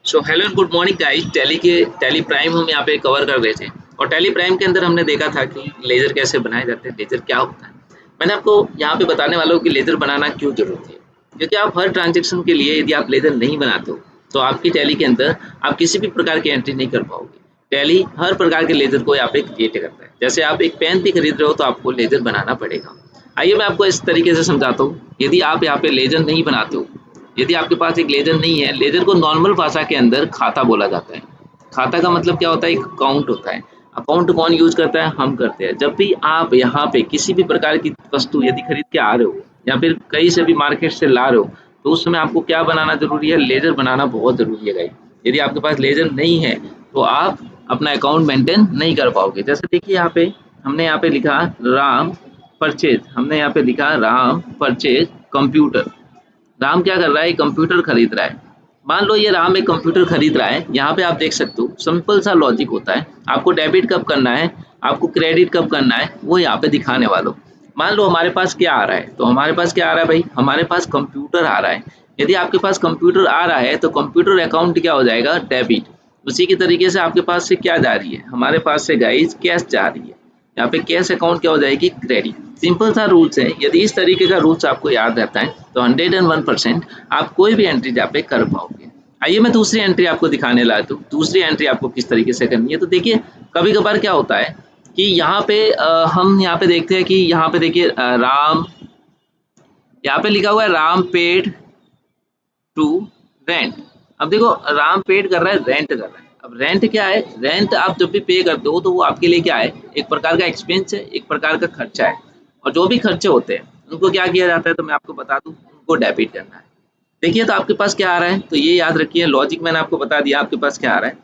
So hello and good morning guys. Tally prime हम यहाँ पे कवर कर रहे थे और टैली प्राइम के अंदर हमने देखा था कि लेजर कैसे बनाए जाते हैं, लेजर क्या होता है। मैंने आपको यहाँ पे बताने वाला हूँ कि लेजर बनाना क्यों जरूरी है, क्योंकि आप हर ट्रांजेक्शन के लिए यदि आप लेजर नहीं बनाते हो तो आपकी टैली के अंदर आप किसी भी प्रकार की एंट्री नहीं कर पाओगे। टैली हर प्रकार के लेजर को यहाँ पे क्रिएट करता है। जैसे आप एक पेन भी खरीद रहे हो तो आपको लेजर बनाना पड़ेगा। आइए मैं आपको इस तरीके से समझाता हूँ। यदि आप यहाँ पे लेजर नहीं बनाते हो, यदि आपके पास एक लेजर नहीं है, लेजर को नॉर्मल भाषा के अंदर खाता बोला जाता है। खाता का मतलब क्या होता है? एक अकाउंट होता है। अकाउंट कौन यूज करता है? हम करते हैं। जब भी आप यहाँ पे किसी भी प्रकार की वस्तु यदि खरीद के आ रहे हो या फिर कहीं से भी मार्केट से ला रहे हो तो उस समय आपको क्या बनाना जरूरी है? लेजर बनाना बहुत जरूरी है गाइस। यदि आपके पास लेजर नहीं है तो आप अपना अकाउंट मेंटेन नहीं कर पाओगे। जैसे देखिए यहाँ पे हमने यहाँ पे लिखा राम परचेज, हमने यहाँ पे लिखा राम परचेज कंप्यूटर। राम क्या कर रहा है? कंप्यूटर खरीद रहा है। मान लो ये राम एक कंप्यूटर खरीद रहा है। यहाँ पे आप देख सकते हो सिंपल सा लॉजिक होता है। आपको डेबिट कब करना है, आपको क्रेडिट कब करना है, वो यहाँ पे दिखाने वालों। मान लो हमारे पास क्या आ रहा है, तो हमारे पास क्या आ रहा है भाई? हमारे पास कंप्यूटर आ रहा है। यदि आपके पास कंप्यूटर आ रहा है तो कंप्यूटर अकाउंट क्या हो जाएगा? डेबिट। उसी की तरीके से आपके पास से क्या जा रही है? हमारे पास से गाइस कैश जा रही है। यहाँ पे कैश अकाउंट क्या हो जाएगी? क्रेडिट। सिंपल सा रूल्स है। यदि इस तरीके का रूल्स आपको याद रहता है तो 101% आप कोई भी एंट्री यहाँ पे कर पाओगे। आइए मैं दूसरी एंट्री आपको दिखाने लाया हूँ। दूसरी एंट्री आपको किस तरीके से करनी है, तो देखिए कभी कभार क्या होता है कि यहाँ पे हम यहाँ पे देखते हैं कि यहाँ पे देखिए राम, यहाँ पे लिखा हुआ है राम पेड टू रेंट। अब देखो राम पेड कर रहा है, रेंट कर रहा है। अब रेंट क्या है? रेंट आप जब भी पे करते हो तो वो आपके लिए क्या है? एक प्रकार का एक्सपेंस है, एक प्रकार का खर्चा है। और जो भी खर्चे होते हैं उनको क्या किया जाता है, तो मैं आपको बता दूं, उनको डेबिट करना है। देखिए तो आपके पास क्या आ रहा है, तो ये याद रखिए लॉजिक मैंने आपको बता दिया। आपके पास क्या आ रहा है,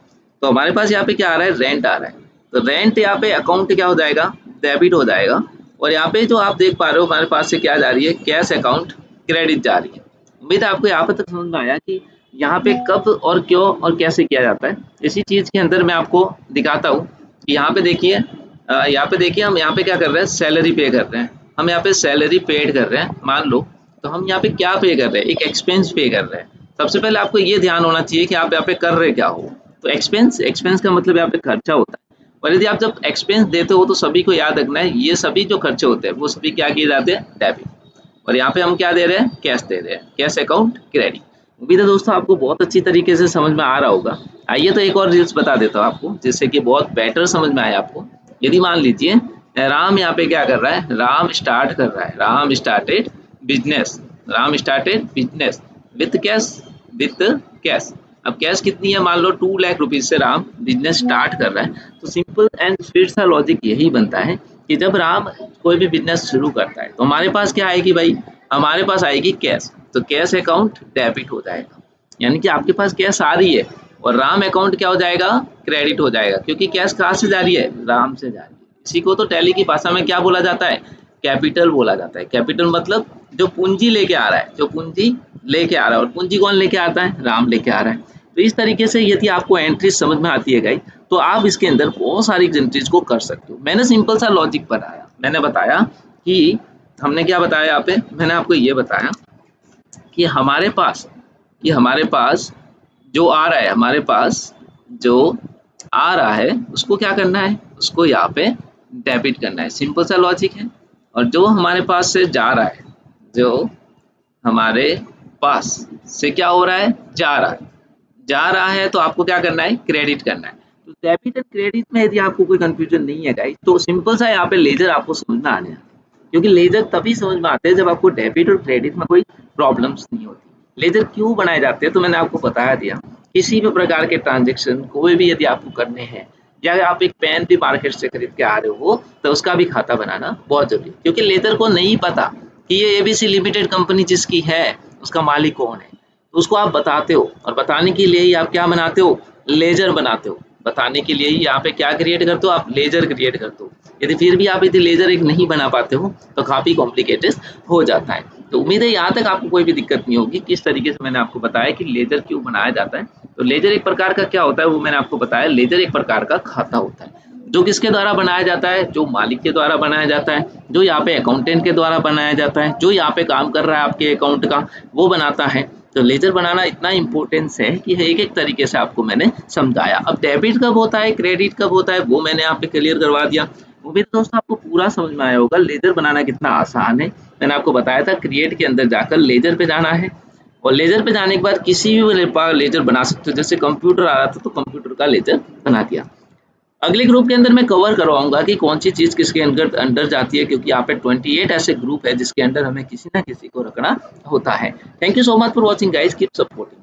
तो हमारे पास यहाँ पे क्या आ रहा है? रेंट आ रहा है। तो रेंट यहाँ पे अकाउंट क्या हो जाएगा? डेबिट हो जाएगा। और यहाँ पे जो आप देख पा रहे हो हमारे पास से क्या जा रही है? कैश अकाउंट क्रेडिट जा रही है। उम्मीद है आपको यहाँ पर तक समझ में आया कि यहाँ पे कब और क्यों और कैसे किया जाता है। इसी चीज के अंदर मैं आपको दिखाता हूँ कि यहाँ पे देखिए यहाँ पे देखिए हम यहाँ पे क्या कर रहे हैं? सैलरी पे कर रहे हैं। हम यहाँ पे सैलरी पेड कर रहे हैं मान लो। तो हम यहाँ पे क्या पे कर रहे हैं? एक एक्सपेंस पे कर रहे हैं। सबसे पहले आपको ये ध्यान होना चाहिए कि आप यहाँ पे कर रहे क्या हो। तो एक्सपेंस, एक्सपेंस का मतलब यहाँ पे खर्चा होता है। और यदि आप जब एक्सपेंस देते हो तो सभी को याद रखना है, ये सभी जो खर्चे होते हैं वो सभी क्या किए जाते हैं? डेबिट। और यहाँ पे हम क्या दे रहे हैं? कैश दे रहे हैं, कैश अकाउंट क्रेडिट। उम्मीद है दोस्तों आपको बहुत अच्छी तरीके से समझ में आ रहा होगा। आइए तो एक और रील्स बता देता हूँ आपको जिससे कि बहुत बेटर समझ में आए आपको। यदि मान लीजिए राम यहाँ पे क्या कर रहा है? राम स्टार्ट कर रहा है, Ram started business, Ram started business with cash, with cash. अब कैश कितनी है? मान लो 2 लाख रुपीज से राम बिजनेस स्टार्ट कर रहा है। तो सिंपल एंड स्वीट सा लॉजिक यही बनता है कि जब राम कोई भी बिजनेस शुरू करता है तो हमारे पास क्या आएगी भाई? हमारे पास आएगी कैश। तो कैश अकाउंट डेबिट हो जाएगा, यानी कि आपके पास कैश आ रही है और राम अकाउंट क्या हो जाएगा? क्रेडिट हो जाएगा, क्योंकि कैश कहाँ से जा रही है? राम से जा रही है। इसी को तो टैली की भाषा में क्या बोला जाता है? कैपिटल बोला जाता है। कैपिटल मतलब जो पूंजी लेके आ रहा है, जो पूंजी लेके आ रहा है। और पूंजी कौन लेके आता है? राम लेके आ रहा है। तो इस तरीके से यदि आपको एंट्री समझ में आती है गाइस तो आप इसके अंदर बहुत सारी एंट्रीज को कर सकते हो। मैंने सिंपल सा लॉजिक बताया, मैंने बताया कि हमने क्या बताया यहाँ पे? मैंने आपको ये बताया कि हमारे पास जो आ रहा है, हमारे पास जो आ रहा है उसको क्या करना है? उसको यहाँ पे डेबिट करना है। सिंपल सा लॉजिक है। और जो हमारे पास से जा रहा है, जो हमारे पास से क्या हो रहा है? जा रहा है। जा रहा है तो आपको क्या करना है? क्रेडिट करना है। तो डेबिट एंड क्रेडिट में यदि आपको कोई कंफ्यूजन नहीं है गाइस तो सिंपल सा यहाँ पे लेजर आपको समझ में आने, क्योंकि लेजर तभी समझ में आते हैं जब आपको डेबिट और क्रेडिट में कोई प्रॉब्लम्स नहीं होती। लेजर क्यों बनाए जाते हैं तो मैंने आपको बताया दिया। किसी भी प्रकार के ट्रांजेक्शन कोई भी यदि आपको करने हैं, या आप एक पेन भी मार्केट से खरीद के आ रहे हो तो उसका भी खाता बनाना बहुत जरूरी है, क्योंकि लेजर को नहीं पता कि ये एबीसी लिमिटेड कंपनी जिसकी है उसका मालिक कौन है। तो उसको आप बताते हो और बताने के लिए ही आप क्या बनाते हो? लेजर बनाते हो। बताने के लिए ही यहाँ पे क्या क्रिएट करते हो? आप लेजर क्रिएट करते हो। यदि फिर भी आप यदि लेजर एक नहीं बना पाते हो तो काफी कॉम्प्लिकेटेड हो जाता है। तो उम्मीद है यहाँ तक आपको कोई भी दिक्कत नहीं होगी। किस तरीके से मैंने आपको बताया कि लेजर क्यों बनाया जाता है। तो लेजर एक प्रकार का क्या होता है वो मैंने आपको बताया। लेजर एक प्रकार का खाता होता है जो किसके द्वारा बनाया जाता है? जो मालिक के द्वारा बनाया जाता है, जो यहाँ पे अकाउंटेंट के द्वारा बनाया जाता है, जो यहाँ पे काम कर रहा है आपके अकाउंट का वो बनाता है। तो लेजर बनाना इतना इम्पोर्टेंस है कि एक-एक तरीके से आपको मैंने समझाया। अब डेबिट कब होता है, क्रेडिट कब होता है, वो मैंने यहाँ पे क्लियर करवा दिया। उम्मीद है दोस्तों आपको पूरा समझ में आया होगा। लेजर बनाना कितना आसान है। मैंने आपको बताया था क्रिएट के अंदर जाकर लेजर पे जाना है और लेजर पे जाने के बाद किसी भी लेजर बना सकते हो। जैसे कंप्यूटर आ रहा था तो कंप्यूटर का लेजर बना दिया। अगले ग्रुप के अंदर मैं कवर करवाऊँगा कि कौन-सी चीज़ किसके अंदर अंडर जाती है, क्योंकि यहाँ पे 28 ऐसे ग्रुप है जिसके अंडर हमें किसी न किसी को रखना होता है। Thank you so much for watching guys, keep supporting.